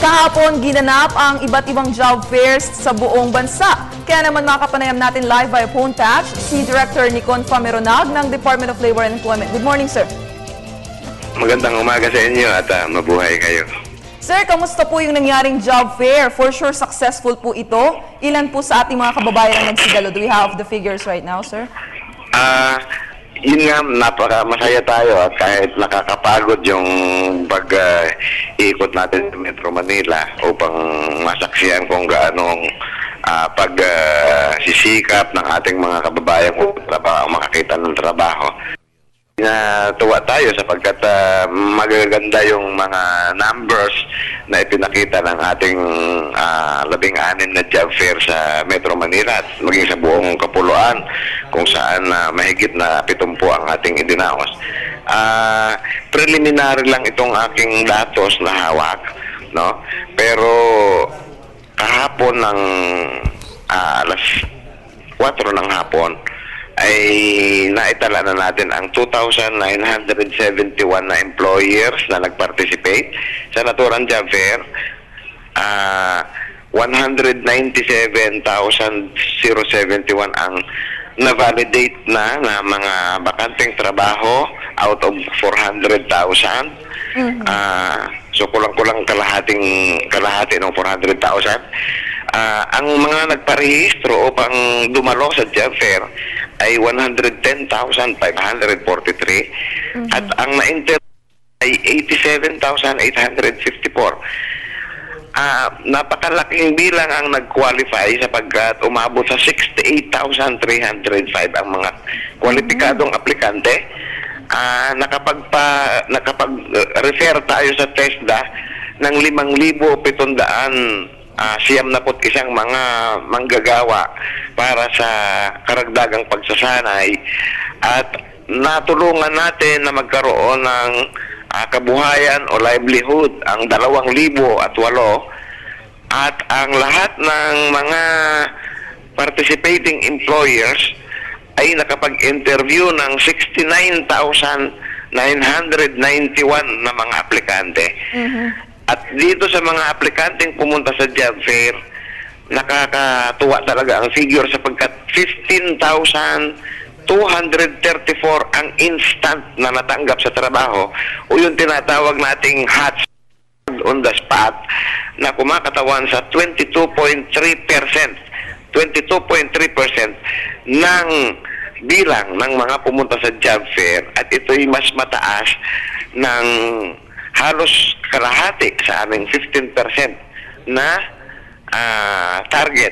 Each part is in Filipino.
Kahapon, ginanap ang iba't ibang job fairs sa buong bansa. Kaya naman makapanayam natin live via phone patch si Director Nicon Fameronag ng Department of Labor and Employment. Good morning, sir. Magandang umaga sa inyo at mabuhay kayo. Sir, kamusta po yung nangyaring job fair? For sure, successful po ito. Ilan po sa ating mga kababayan ang nagsidalo? Do we have the figures right now, sir? Yun nga, napaka-masaya tayo at kahit nakakapagod yung pag-iikot natin sa Metro Manila upang masaksiyan kung gaanong pag-sisikap ng ating mga kababayan makakita ng trabaho. Natuwa tayo sapagkat magaganda yung mga numbers na ipinakita ng ating 16 na job fair sa Metro Manila at maging sa buong Kapuluan kung saan mahigit na 70 ang ating idinaos. Preliminary lang itong aking datos na hawak, no? Pero kahapon ng alas 4 ng hapon ay naitala na natin ang 2,971 na employers na nag-participate sa naturang job fair. 197,071 ang na-validate na mga bakanteng trabaho out of 400,000. So kulang-kulang kalahati ng 400,000. Ang mga nagparehistro upang dumalo sa job fair ay 110,543 at ang na-enter ay 87,854. Napakalaking bilang ang nag-qualify sapagkat umabot sa 68,305 ang mga kwalipikadong aplikante. Nakapag-refer tayo sa TESDA ng 5,700 61 mga manggagawa para sa karagdagang pagsasanay at natulungan natin na magkaroon ng kabuhayan o livelihood ang 2,008 at ang lahat ng mga participating employers ay nakapag-interview ng 69,991 na mga aplikante. At dito sa mga aplikanteng pumunta sa job fair, nakakatuwa talaga ang figure sapagkat 15,234 ang instant na natanggap sa trabaho o yung tinatawag nating hats on the spot na kumakatawan sa 22.3% ng bilang ng mga pumunta sa job fair at ito'y mas mataas ng halos kalahati sa aming 15% na target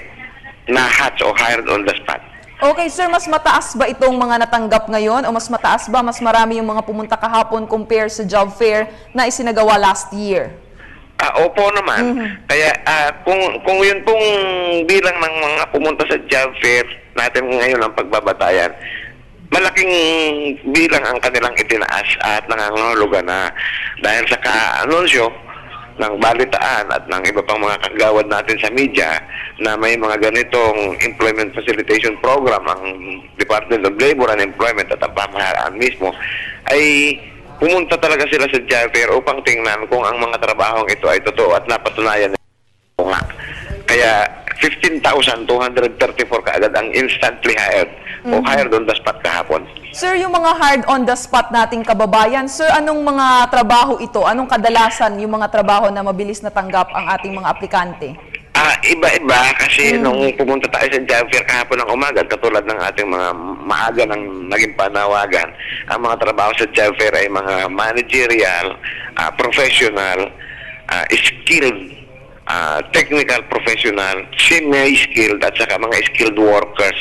na hats o hired on the spot. Okay, sir, mas mataas ba itong mga natanggap ngayon o mas mataas ba, mas marami yung mga pumunta kahapon compare sa job fair na isinagawa last year? Opo naman. Kaya kung yun pong bilang ng mga pumunta sa job fair natin ngayon ang pagbabatayan, malaking bilang ang kanilang itinaas at nangangahulugan na dahil sa ka-anunsyo ng balitaan at ng iba pang mga kagawad natin sa media na may mga ganitong employment facilitation program ang Department of Labor and Employment at ang pamahalaan mismo ay pumunta talaga sila sa job fair upang tingnan kung ang mga trabahong ito ay totoo at napatunayan na nga. Kaya 15,234 kaagad ang instantly hired o hired on the spot kahapon. Sir, yung mga hired on the spot nating kababayan, sir, anong mga trabaho ito? Anong kadalasan yung mga trabaho na mabilis natanggap ang ating mga aplikante? Iba-iba kasi nung pumunta tayo sa job fair kahapon ng umaga, katulad ng ating mga maaga ng naging panawagan, ang mga trabaho sa job fair ay mga managerial, professional, skilled, technical professional, semi-skilled at saka mga skilled workers.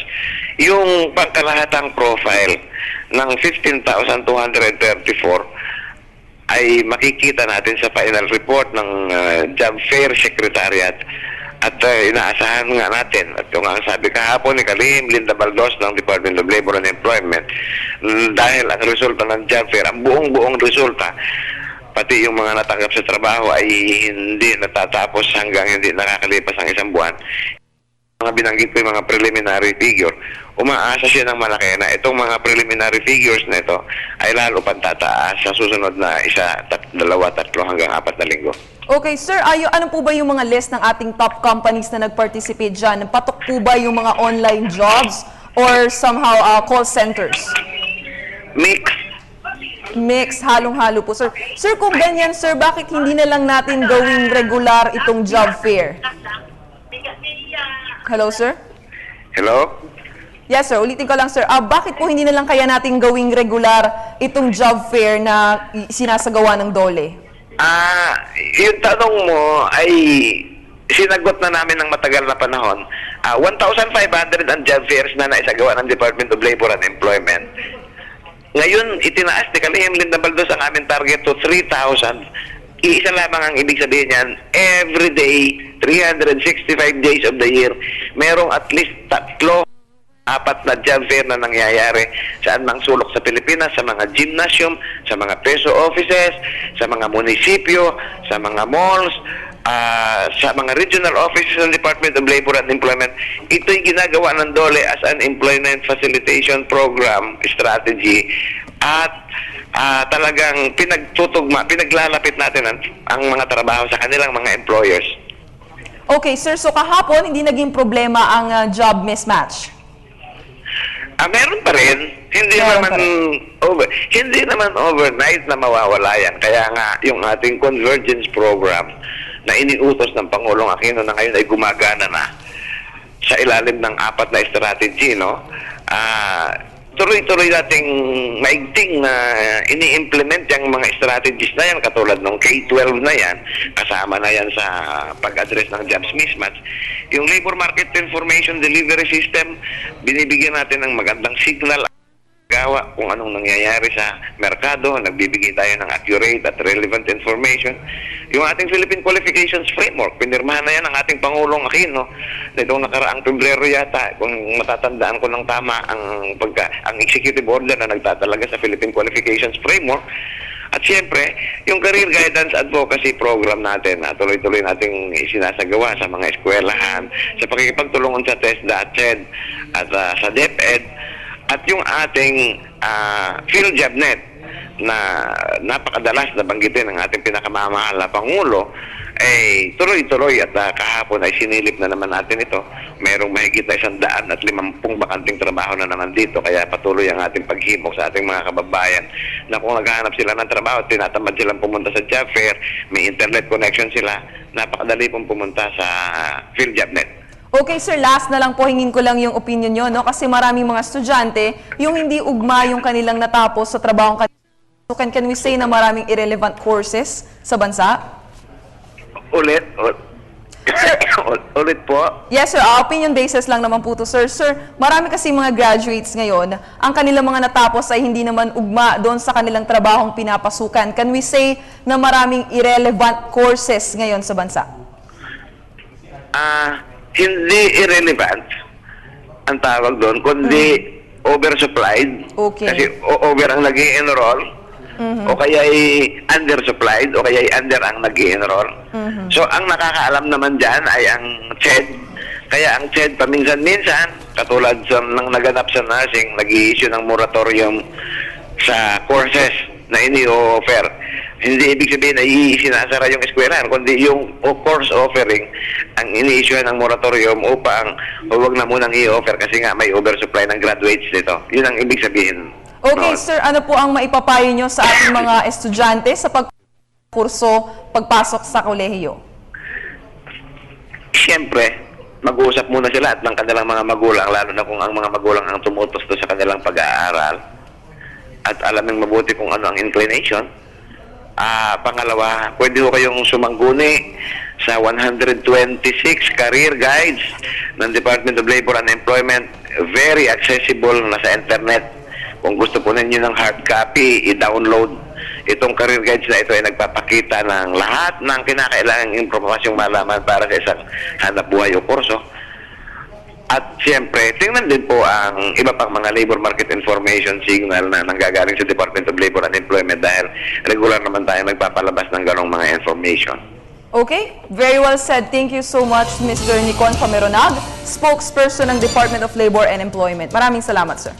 Yung pangkalahatang profile ng 15,234 ay makikita natin sa final report ng Job Fair Secretariat at inaasahan nga natin at yung ang sabi kahapon ni Kalim Linda Baldos ng Department of Labor and Employment dahil ang resulta ng Job Fair, ang buong resulta pati yung mga natanggap sa trabaho ay hindi natatapos hanggang hindi nakakalipas ang isang buwan. Mga binanggit ko yung mga preliminary figure umaasa siya ng malaki na itong mga preliminary figures na ito ay lalo pang tataas sa susunod na 1, 2, 3 hanggang 4 na linggo. Okay, sir, ano po ba yung mga list ng ating top companies na nag-participate dyan? Patok po ba yung mga online jobs or somehow call centers? Mix, halong-halo po, sir. Sir, kung ganyan, sir, bakit hindi na lang natin gawing regular itong job fair? Hello, sir? Hello? Yes, sir. Ulitin ko lang, sir. Bakit po hindi na lang kaya natin gawing regular itong job fair na sinasagawa ng DOLE? Yung tanong mo ay sinagot na namin ng matagal na panahon. 1,500 ang job fairs na naisagawa ng Department of Labor and Employment. Ngayon, itinaas ni Kalihim Lindabaldos ang aming target to 3,000. Iisa lamang ang ibig sabihin niyan, every day, 365 days of the year, merong at least 3, 4 na job fair na nangyayari saan mang sulok sa Pilipinas, sa mga gymnasium, sa mga peso offices, sa mga munisipyo, sa mga malls, sa mga regional offices ng Department of Labor and Employment. Ito'y ginagawa ng DOLE as an employment facilitation program strategy at talagang pinaglalapit natin ang mga trabaho sa kanilang mga employers. Okay, sir. So kahapon, hindi naging problema ang job mismatch? Meron pa rin. Hindi naman overnight na mawawala yan. Kaya nga, yung ating convergence program na iniutos ng Pangulong Aquino na ngayon ay gumagana na sa ilalim ng 4 na strategy, no? Tuloy-tuloy nating maigting na ini-implement yung mga strategies na yan, katulad ng K-12 na yan, kasama na yan sa pag-address ng jobs mismatch. Yung Labor Market Information Delivery System, binibigyan natin ng magandang signal gawa kung anong nangyayari sa merkado, nagbibigay tayo ng accurate at relevant information. Yung ating Philippine Qualifications Framework, pinirmahan na yan ng ating Pangulong Aquino na itong nakaraang Pebrero yata, kung matatandaan ko ng tama ang executive order na nagtatalaga sa Philippine Qualifications Framework. At siyempre, yung Career Guidance Advocacy Program natin na tuloy-tuloy nating isinasagawa sa mga eskwelahan, sa pakikipagtulungan sa TESDA at CHED at sa DepEd, at yung ating PhilJobNet na napakadalas na banggitin ng ating pinakamamahal na Pangulo, ay tuloy-tuloy at kahapon ay sinilip na naman natin ito. Merong mahigit na 150 bakanting trabaho na naman dito, kaya patuloy ang ating paghimok sa ating mga kababayan na kung naghahanap sila ng trabaho, tinatamad silang pumunta sa job fair, may internet connection sila, napakadali pong pumunta sa PhilJobNet. Okay, sir, last na lang po, hingin ko lang yung opinion nyo, no? Kasi maraming mga estudyante, yung hindi ugma yung kanilang natapos sa trabahong kanila. So can we say na maraming irrelevant courses sa bansa? Ulit po? Yes, sir. Opinion basis lang naman po to, sir. Sir, marami kasi mga graduates ngayon, ang kanilang mga natapos ay hindi naman ugma doon sa kanilang trabahong pinapasukan. Can we say na maraming irrelevant courses ngayon sa bansa? Hindi irrelevant ang tawag doon, kundi oversupplied. Okay. Kasi over ang nag-i-enroll, o kaya ay undersupplied, o kaya ay under ang nag-i-enroll. So, ang nakakaalam naman dyan ay ang CHED. Kaya ang CHED paminsan-minsan, katulad ng naganap sa nursing, nag-i-issue ng moratorium sa courses na ini-offer. Hindi ibig sabihin na sinasara yung eskwelahan, kundi yung course offering ang ini-issue ng moratorium upang huwag na munang i-offer kasi nga may oversupply ng graduates dito. Yun ang ibig sabihin. Okay, sir, ano po ang maipapayo nyo sa ating mga estudyante sa pagkurso, pagpasok sa kolehiyo? Siyempre, mag-uusap muna sila at ng kanilang mga magulang, lalo na kung ang mga magulang ang tumutos sa kanilang pag-aaral at alamin mabuti kung ano ang inclination. Pangalawa, pwede ho kayong sumangguni sa 126 career guides ng Department of Labor and Employment. Very accessible na sa internet. Kung gusto po ninyo ng hard copy, i-download. Itong career guides na ito ay nagpapakita ng lahat ng kinakailangang impormasyong malaman para sa isang hanap buhay o kurso. At siyempre, tingnan din po ang iba pang mga labor market information signal na nanggagaling sa Department of Labor and Employment dahil regular naman tayo nagpapalabas ng ganong mga information. Okay, very well said. Thank you so much, Mr. Nicon Pameronag, spokesperson ng Department of Labor and Employment. Maraming salamat, sir.